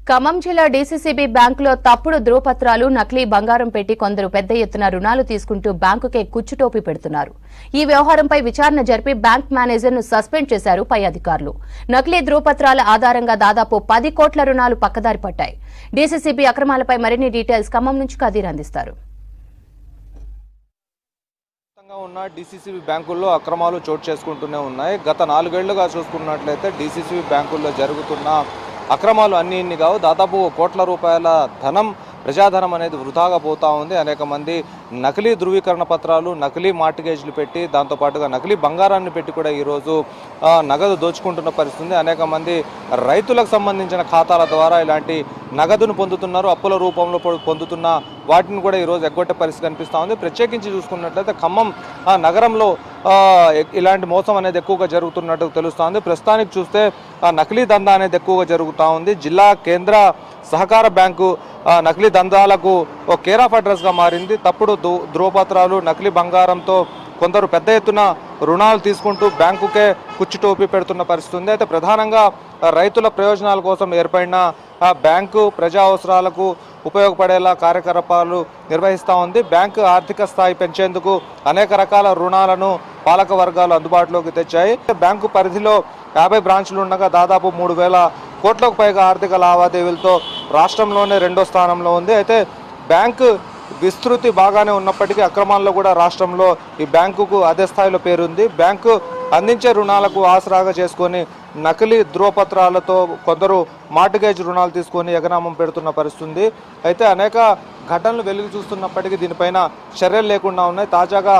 ఖమ్మం జిల్లా డీసీసీబీ బ్యాంకులో తప్పుడు ధృవపత్రాలు నకిలీ బంగారం పెట్టి కొందరు పెద్ద ఎత్తున రుణాలు తీసుకుంటూ బ్యాంకుకే కుచ్చుటోపీ పెడుతున్నారు. ఈ వ్యవహారంపై విచారణ జరిపి బ్యాంక్ మేనేజర్ను సస్పెండ్ చేశారు పై అధికారులు. నకిలీ ధృవపత్రాల ఆధారంగా దాదాపు 10 కోట్ల రుణాలు పక్కదారి పట్టాయి. డీసీసీబీ అక్రమాలపై మరిన్ని డీటెయిల్స్ ఖమ్మం నుంచి కదీర్ అందిస్తారు. ఉన్న డీసీసీబీ బ్యాంకుల్లో అక్రమాలు చోటు చేసుకుంటూనే ఉన్నాయి. గత 4 ఏళ్లుగా చూసుకున్నట్లయితే డీసీసీబీ బ్యాంకుల్లో జరుగుతున్న అక్రమాలు అన్ని కావు. దాదాపు కోట్ల రూపాయల ధనం, ప్రజాధనం అనేది వృధాగా పోతా ఉంది. అనేక మంది నకిలీ ధృవీకరణ పత్రాలు, నకిలీ మార్టిగేజ్లు పెట్టి, దాంతోపాటుగా నకిలీ బంగారాన్ని పెట్టి కూడా ఈరోజు నగదు దోచుకుంటున్న పరిస్థితి. అనేక మంది రైతులకు సంబంధించిన ఖాతాల ద్వారా ఇలాంటి నగదును పొందుతున్నారు. అప్పుల రూపంలో పొందుతున్న వాటిని కూడా ఈరోజు ఎగ్గొట్టే పరిస్థితి కనిపిస్తూ ఉంది. ప్రత్యేకించి చూసుకున్నట్లయితే ఖమ్మం నగరంలో ఇలాంటి మోసం అనేది ఎక్కువగా జరుగుతున్నట్టు తెలుస్తోంది. ప్రస్తుతానికి చూస్తే నకిలీ దందా అనేది ఎక్కువగా జరుగుతూ ఉంది. జిల్లా కేంద్ర సహకార బ్యాంకు నకిలీ దందాలకు ఒక కేర్ ఆఫ్ అడ్రస్గా మారింది. తప్పుడు ధృవపత్రాలు, నకిలీ బంగారంతో కొందరు పెద్ద ఎత్తున రుణాలు తీసుకుంటూ బ్యాంకుకే కుచ్చుటోపీ పెడుతున్న పరిస్థితి ఉంది. అయితే ప్రధానంగా రైతుల ప్రయోజనాల కోసం ఏర్పడిన బ్యాంకు ప్రజా అవసరాలకు ఉపయోగపడేలా కార్యకలాపాలు నిర్వహిస్తూ ఉంది. బ్యాంకు ఆర్థిక స్థాయి పెంచేందుకు అనేక రకాల రుణాలను పాలక వర్గాలు అందుబాటులోకి తెచ్చాయి. బ్యాంకు పరిధిలో 50 బ్రాంచ్లు ఉండగా దాదాపు 3,000 కోట్లకు పైగా ఆర్థిక లావాదేవీలతో రాష్ట్రంలోనే 2వ స్థానంలో ఉంది. అయితే బ్యాంకు విస్తృతి బాగానే ఉన్నప్పటికీ అక్రమాల్లో కూడా రాష్ట్రంలో ఈ బ్యాంకుకు అదే స్థాయిలో పేరుంది. బ్యాంకు అందించే రుణాలకు ఆసరాగా చేసుకొని నకిలీ ధృవపత్రాలతో కొందరు మార్టిగేజ్ రుణాలు తీసుకొని ఎగనామం పెడుతున్న పరిస్థితి. అయితే అనేక ఘటనలు వెలుగు చూస్తున్నప్పటికీ దీనిపైన చర్యలు లేకుండా ఉన్నాయి. తాజాగా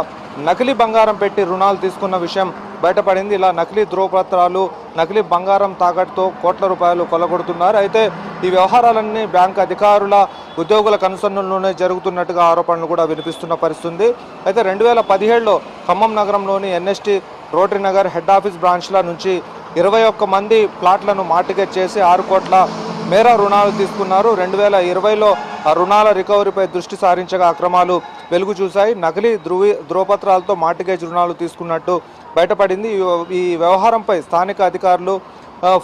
నకిలీ బంగారం పెట్టి రుణాలు తీసుకున్న విషయం బయటపడింది. ఇలా నకిలీ ధృవపత్రాలు, నకిలీ బంగారం తాకట్టుతో కోట్ల రూపాయలు కొల్లగొడుతున్నారు. అయితే ఈ వ్యవహారాలన్నీ బ్యాంకు అధికారుల, ఉద్యోగుల కనుసన్నల్లోనే జరుగుతున్నట్టుగా ఆరోపణలు కూడా వినిపిస్తున్న పరిస్థితి. అయితే 2017లో ఖమ్మం నగరంలోని NST, rotary Nagar head office బ్రాంచ్ల నుంచి 21 మంది ప్లాట్లను మార్టిగేజ్ చేసి 6 కోట్ల మేర రుణాలు తీసుకున్నారు. 2020లో ఆ రుణాల రికవరీపై దృష్టి సారించగా అక్రమాలు వెలుగు చూశాయి. నకిలీ ధృవపత్రాలతో మార్టిగేజ్ రుణాలు తీసుకున్నట్టు బయటపడింది. ఈ వ్యవహారంపై స్థానిక అధికారులు,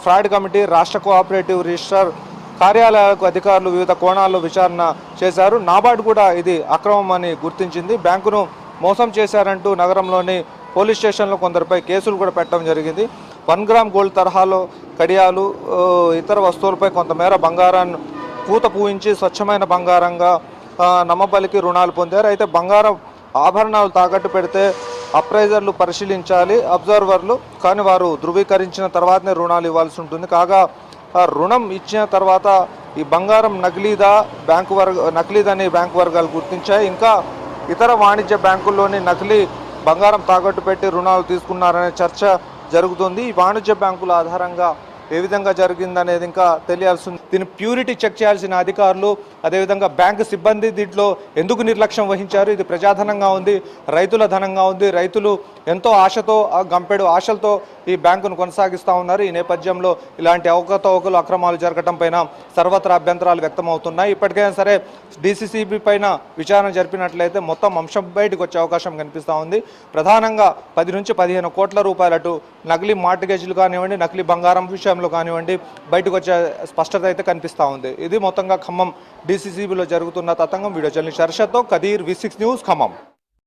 ఫ్రాడ్ కమిటీ, రాష్ట్ర కోఆపరేటివ్ రిజిస్ట్రార్ కార్యాలయాలకు అధికారులు వివిధ కోణాల్లో విచారణ చేశారు. నాబార్డు కూడా ఇది అక్రమం అని గుర్తించింది. బ్యాంకును మోసం చేశారంటూ నగరంలోని పోలీస్ స్టేషన్లో కొందరిపై కేసులు కూడా పెట్టడం జరిగింది. 1 గ్రామ్ గోల్డ్ తరహాలో కడియాలు, ఇతర వస్తువులపై కొంతమేర బంగారాన్ని పూత పూయించి స్వచ్ఛమైన బంగారంగా నమ్మబలికి రుణాలు పొందారు. అయితే బంగారం ఆభరణాలు తాకట్టు పెడితే అప్రైజర్లు పరిశీలించాలి, అబ్జర్వర్లు, కానీ వారు ధృవీకరించిన తర్వాతనే రుణాలు ఇవ్వాల్సి ఉంటుంది. కాగా రుణం ఇచ్చిన తర్వాత ఈ బంగారం నకిలీదని బ్యాంకు వర్గాలు గుర్తించాయి. ఇంకా ఇతర వాణిజ్య బ్యాంకుల్లోని నకిలీ బంగారం తాకట్టు పెట్టి రుణాలు తీసుకున్నారనే చర్చ జరుగుతుంది. ఈ వాణిజ్య బ్యాంకుల ఆధారంగా ఏ విధంగా జరిగిందనేది ఇంకా తెలియాల్సి ఉంది. దీని ప్యూరిటీ చెక్ చేయాల్సిన అధికారులు, అదేవిధంగా బ్యాంకు సిబ్బంది దీంట్లో ఎందుకు నిర్లక్ష్యం వహించారు? ఇది ప్రజాధనంగా ఉంది, రైతుల ధనంగా ఉంది. రైతులు ఎంతో ఆశతో, గంపెడు ఆశలతో ఈ బ్యాంకును కొనసాగిస్తూ ఉన్నారు. ఈ నేపథ్యంలో ఇలాంటి అవకతవకలు, అక్రమాలు జరగడం పైన సర్వత్రా అభ్యంతరాలు వ్యక్తమవుతున్నాయి. ఇప్పటికైనా సరే డీసీసీబీ పైన విచారణ జరిపినట్లయితే మొత్తం అంశం బయటకు వచ్చే అవకాశం కనిపిస్తూ ఉంది. ప్రధానంగా 10 నుంచి 15 కోట్ల రూపాయలు అటు నకిలీ మార్టిగేజ్లు కానివ్వండి, నకిలీ బంగారం విషయంలో కానివ్వండి బయటకు వచ్చే స్పష్టత అయితే కనిపిస్తూ ఉంది. ఇది మొత్తంగా ఖమ్మం డీసీసీబీలో జరుగుతున్న తతంగం. వీడియో జర్నలిస్ట్ హర్షతో కదీర్, V6 న్యూస్, ఖమ్మం.